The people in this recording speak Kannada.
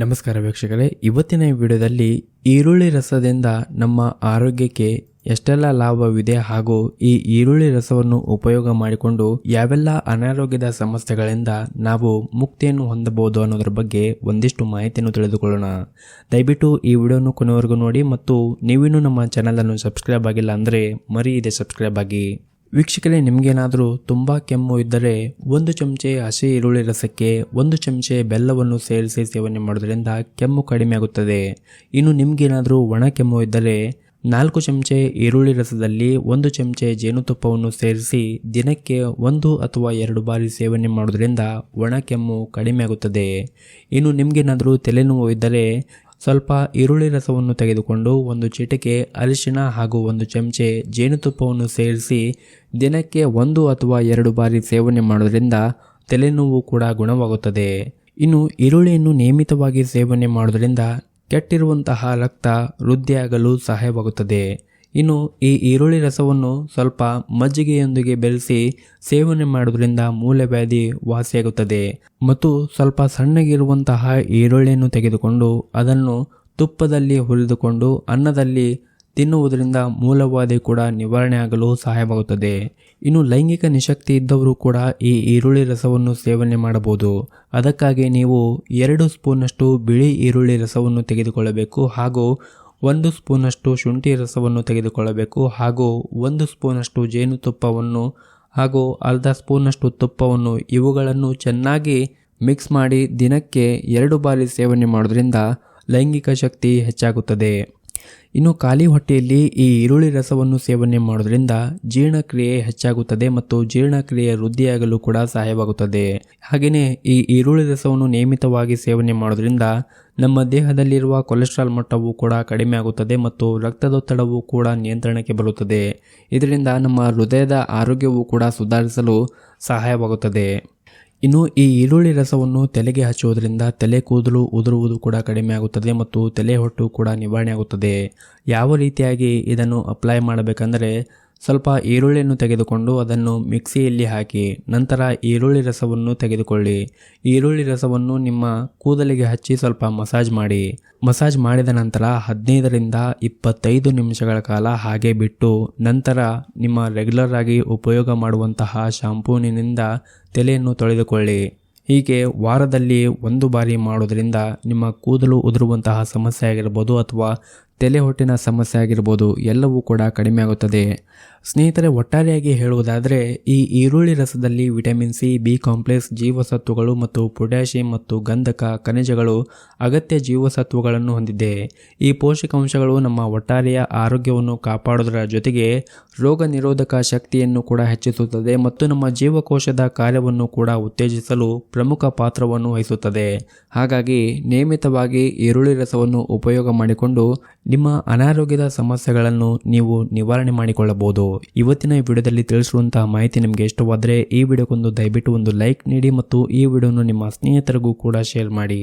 ನಮಸ್ಕಾರ ವೀಕ್ಷಕರೇ, ಇವತ್ತಿನ ವಿಡಿಯೋದಲ್ಲಿ ಈರುಳ್ಳಿ ರಸದಿಂದ ನಮ್ಮ ಆರೋಗ್ಯಕ್ಕೆ ಎಷ್ಟೆಲ್ಲ ಲಾಭವಿದೆ ಹಾಗೂ ಈ ಈರುಳ್ಳಿ ರಸವನ್ನು ಉಪಯೋಗ ಮಾಡಿಕೊಂಡು ಯಾವೆಲ್ಲ ಅನಾರೋಗ್ಯದ ಸಮಸ್ಯೆಗಳಿಂದ ನಾವು ಮುಕ್ತಿಯನ್ನು ಹೊಂದಬಹುದು ಅನ್ನೋದ್ರ ಬಗ್ಗೆ ಒಂದಿಷ್ಟು ಮಾಹಿತಿಯನ್ನು ತಿಳಿದುಕೊಳ್ಳೋಣ. ದಯವಿಟ್ಟು ಈ ವಿಡಿಯೋನು ಕೊನೆವರೆಗೂ ನೋಡಿ ಮತ್ತು ನೀವಿನ್ನೂ ನಮ್ಮ ಚಾನಲನ್ನು ಸಬ್ಸ್ಕ್ರೈಬ್ ಆಗಿಲ್ಲ ಅಂದರೆ ಮರೆಯದೆ ಸಬ್ಸ್ಕ್ರೈಬ್ ಆಗಿ. ವೀಕ್ಷಕರೇ, ನಿಮಗೇನಾದರೂ ತುಂಬ ಕೆಮ್ಮು ಇದ್ದರೆ 1 ಚಮಚೆ ಹಸಿ ಈರುಳ್ಳಿ ರಸಕ್ಕೆ 1 ಚಮಚೆ ಬೆಲ್ಲವನ್ನು ಸೇರಿಸಿ ಸೇವನೆ ಮಾಡೋದ್ರಿಂದ ಕೆಮ್ಮು ಕಡಿಮೆ ಆಗುತ್ತದೆ. ಇನ್ನು ನಿಮಗೇನಾದರೂ ಒಣ ಕೆಮ್ಮು ಇದ್ದರೆ 4 ಚಮಚೆ ಈರುಳ್ಳಿ ರಸದಲ್ಲಿ 1 ಚಮಚೆ ಜೇನುತುಪ್ಪವನ್ನು ಸೇರಿಸಿ ದಿನಕ್ಕೆ 1 ಅಥವಾ 2 ಬಾರಿ ಸೇವನೆ ಮಾಡೋದ್ರಿಂದ ಒಣ ಕೆಮ್ಮು ಕಡಿಮೆ ಆಗುತ್ತದೆ. ಇನ್ನು ನಿಮಗೇನಾದರೂ ತಲೆನೋವು ಇದ್ದರೆ ಸ್ವಲ್ಪ ಈರುಳ್ಳಿ ರಸವನ್ನು ತೆಗೆದುಕೊಂಡು 1 ಚಿಟಿಕೆ ಅರಿಶಿಣ ಹಾಗೂ 1 ಚಮಚೆ ಜೇನುತುಪ್ಪವನ್ನು ಸೇರಿಸಿ ದಿನಕ್ಕೆ 1 ಅಥವಾ 2 ಬಾರಿ ಸೇವನೆ ಮಾಡೋದ್ರಿಂದ ತಲೆನೋವು ಕೂಡ ಗುಣವಾಗುತ್ತದೆ. ಇನ್ನು ಈರುಳ್ಳಿಯನ್ನು ನಿಯಮಿತವಾಗಿ ಸೇವನೆ ಮಾಡೋದ್ರಿಂದ ಕೆಟ್ಟಿರುವಂತಹ ರಕ್ತ ವೃದ್ಧಿಯಾಗಲು ಸಹಾಯವಾಗುತ್ತದೆ. ಇನ್ನು ಈ ಈರುಳ್ಳಿ ರಸವನ್ನು ಸ್ವಲ್ಪ ಮಜ್ಜಿಗೆಯೊಂದಿಗೆ ಬೆರೆಸಿ ಸೇವನೆ ಮಾಡೋದ್ರಿಂದ ಮೂಲವ್ಯಾಧಿ ವಾಸಿಯಾಗುತ್ತದೆ. ಮತ್ತು ಸ್ವಲ್ಪ ಸಣ್ಣಗಿರುವಂತಹ ಈರುಳ್ಳಿಯನ್ನು ತೆಗೆದುಕೊಂಡು ಅದನ್ನು ತುಪ್ಪದಲ್ಲಿ ಹುರಿದುಕೊಂಡು ಅನ್ನದಲ್ಲಿ ತಿನ್ನುವುದರಿಂದ ಮೂಲವ್ಯಾಧಿ ಕೂಡ ನಿವಾರಣೆ ಆಗಲು ಸಹಾಯವಾಗುತ್ತದೆ. ಇನ್ನು ಲೈಂಗಿಕ ನಿಶಕ್ತಿ ಇದ್ದವರು ಕೂಡ ಈ ಈರುಳ್ಳಿ ರಸವನ್ನು ಸೇವನೆ ಮಾಡಬಹುದು. ಅದಕ್ಕಾಗಿ ನೀವು 2 ಸ್ಪೂನಷ್ಟು ಬಿಳಿ ಈರುಳ್ಳಿ ರಸವನ್ನು ತೆಗೆದುಕೊಳ್ಳಬೇಕು ಹಾಗೂ 1 ಸ್ಪೂನಷ್ಟು ಶುಂಠಿ ರಸವನ್ನು ತೆಗೆದುಕೊಳ್ಳಬೇಕು ಹಾಗೂ 1 ಸ್ಪೂನಷ್ಟು ಜೇನುತುಪ್ಪವನ್ನು ಹಾಗೂ ಅರ್ಧ ಸ್ಪೂನಷ್ಟು ತುಪ್ಪವನ್ನು ಇವುಗಳನ್ನು ಚೆನ್ನಾಗಿ ಮಿಕ್ಸ್ ಮಾಡಿ ದಿನಕ್ಕೆ 2 ಬಾರಿ ಸೇವನೆ ಮಾಡೋದ್ರಿಂದ ಲೈಂಗಿಕ ಶಕ್ತಿ ಹೆಚ್ಚಾಗುತ್ತದೆ. ಇನ್ನು ಖಾಲಿ ಹೊಟ್ಟೆಯಲ್ಲಿ ಈ ಈರುಳ್ಳಿ ರಸವನ್ನು ಸೇವನೆ ಮಾಡೋದ್ರಿಂದ ಜೀರ್ಣಕ್ರಿಯೆ ಹೆಚ್ಚಾಗುತ್ತದೆ ಮತ್ತು ಜೀರ್ಣಕ್ರಿಯೆ ವೃದ್ಧಿಯಾಗಲು ಕೂಡ ಸಹಾಯವಾಗುತ್ತದೆ. ಹಾಗೆಯೇ ಈ ಈರುಳ್ಳಿ ರಸವನ್ನು ನಿಯಮಿತವಾಗಿ ಸೇವನೆ ಮಾಡೋದ್ರಿಂದ ನಮ್ಮ ದೇಹದಲ್ಲಿರುವ ಕೊಲೆಸ್ಟ್ರಾಲ್ ಮಟ್ಟವು ಕೂಡ ಕಡಿಮೆ ಆಗುತ್ತದೆ ಮತ್ತು ರಕ್ತದೊತ್ತಡವು ಕೂಡ ನಿಯಂತ್ರಣಕ್ಕೆ ಬರುತ್ತದೆ. ಇದರಿಂದ ನಮ್ಮ ಹೃದಯದ ಆರೋಗ್ಯವು ಕೂಡ ಸುಧಾರಿಸಲು ಸಹಾಯವಾಗುತ್ತದೆ. ಇನ್ನು ಈ ಈರುಳ್ಳಿ ರಸವನ್ನು ತಲೆಗೆ ಹಚ್ಚುವುದರಿಂದ ತಲೆ ಕೂದಲು ಉದುರುವುದು ಕೂಡ ಕಡಿಮೆ ಆಗುತ್ತದೆ ಮತ್ತು ತಲೆ ಹೊಟ್ಟು ಕೂಡ ನಿವಾರಣೆ ಆಗುತ್ತದೆ. ಯಾವ ರೀತಿಯಾಗಿ ಇದನ್ನು ಅಪ್ಲೈ ಮಾಡಬೇಕಂದರೆ ಸ್ವಲ್ಪ ಈರುಳ್ಳಿಯನ್ನು ತೆಗೆದುಕೊಂಡು ಅದನ್ನು ಮಿಕ್ಸಿಯಲ್ಲಿ ಹಾಕಿ ನಂತರ ಈರುಳ್ಳಿ ರಸವನ್ನು ತೆಗೆದುಕೊಳ್ಳಿ. ಈರುಳ್ಳಿ ರಸವನ್ನು ನಿಮ್ಮ ಕೂದಲಿಗೆ ಹಚ್ಚಿ ಸ್ವಲ್ಪ ಮಸಾಜ್ ಮಾಡಿ. ಮಸಾಜ್ ಮಾಡಿದ ನಂತರ 15ರಿಂದ 25 ನಿಮಿಷಗಳ ಕಾಲ ಹಾಗೆ ಬಿಟ್ಟು ನಂತರ ನಿಮ್ಮ ರೆಗ್ಯುಲರ್ ಆಗಿ ಉಪಯೋಗ ಮಾಡುವಂತಹ ಶಾಂಪೂನಿನಿಂದ ತಲೆಯನ್ನು ತೊಳೆದುಕೊಳ್ಳಿ. ಹೀಗೆ ವಾರದಲ್ಲಿ 1 ಬಾರಿ ಮಾಡೋದ್ರಿಂದ ನಿಮ್ಮ ಕೂದಲು ಉದುರುವಂತಹ ಸಮಸ್ಯೆ ಆಗಿರ್ಬೋದು ಅಥವಾ ತಲೆ ಹೊಟ್ಟಿನ ಸಮಸ್ಯೆ ಆಗಿರ್ಬೋದು ಎಲ್ಲವೂ ಕೂಡ ಕಡಿಮೆ ಆಗುತ್ತದೆ. ಸ್ನೇಹಿತರೆ, ಒಟ್ಟಾರೆಯಾಗಿ ಹೇಳುವುದಾದರೆ ಈ ಈರುಳ್ಳಿ ರಸದಲ್ಲಿ ವಿಟಮಿನ್ ಸಿ, ಬಿ ಕಾಂಪ್ಲೆಕ್ಸ್, ಜೀವಸತ್ವಗಳು ಮತ್ತು ಪೊಟ್ಯಾಷಿಯಂ ಮತ್ತು ಗಂಧಕ ಖನಿಜಗಳು ಅಗತ್ಯ ಜೀವಸತ್ವಗಳನ್ನು ಹೊಂದಿದೆ. ಈ ಪೋಷಕಾಂಶಗಳು ನಮ್ಮ ಒಟ್ಟಾರೆಯ ಆರೋಗ್ಯವನ್ನು ಕಾಪಾಡುವುದರ ಜೊತೆಗೆ ರೋಗ ನಿರೋಧಕ ಶಕ್ತಿಯನ್ನು ಕೂಡ ಹೆಚ್ಚಿಸುತ್ತದೆ ಮತ್ತು ನಮ್ಮ ಜೀವಕೋಶದ ಕಾರ್ಯವನ್ನು ಕೂಡ ಉತ್ತೇಜಿಸಲು ಪ್ರಮುಖ ಪಾತ್ರವನ್ನು ವಹಿಸುತ್ತದೆ. ಹಾಗಾಗಿ ನಿಯಮಿತವಾಗಿ ಈರುಳ್ಳಿ ರಸವನ್ನು ಉಪಯೋಗ ಮಾಡಿಕೊಂಡು ನಿಮ್ಮ ಅನಾರೋಗ್ಯದ ಸಮಸ್ಯೆಗಳನ್ನು ನೀವು ನಿವಾರಣೆ ಮಾಡಿಕೊಳ್ಳಬಹುದು. ಇವತ್ತಿನ ವಿಡಿಯೋದಲ್ಲಿ ತಿಳಿಸಿರುವಂತಹ ಮಾಹಿತಿ ನಿಮಗೆ ಇಷ್ಟವಾದರೆ ಈ ವಿಡಿಯೋಕ್ಕೊಂದು ದಯವಿಟ್ಟು ಒಂದು ಲೈಕ್ ನೀಡಿ ಮತ್ತು ಈ ವಿಡಿಯೋನು ನಿಮ್ಮ ಸ್ನೇಹಿತರಿಗೂ ಕೂಡ ಶೇರ್ ಮಾಡಿ.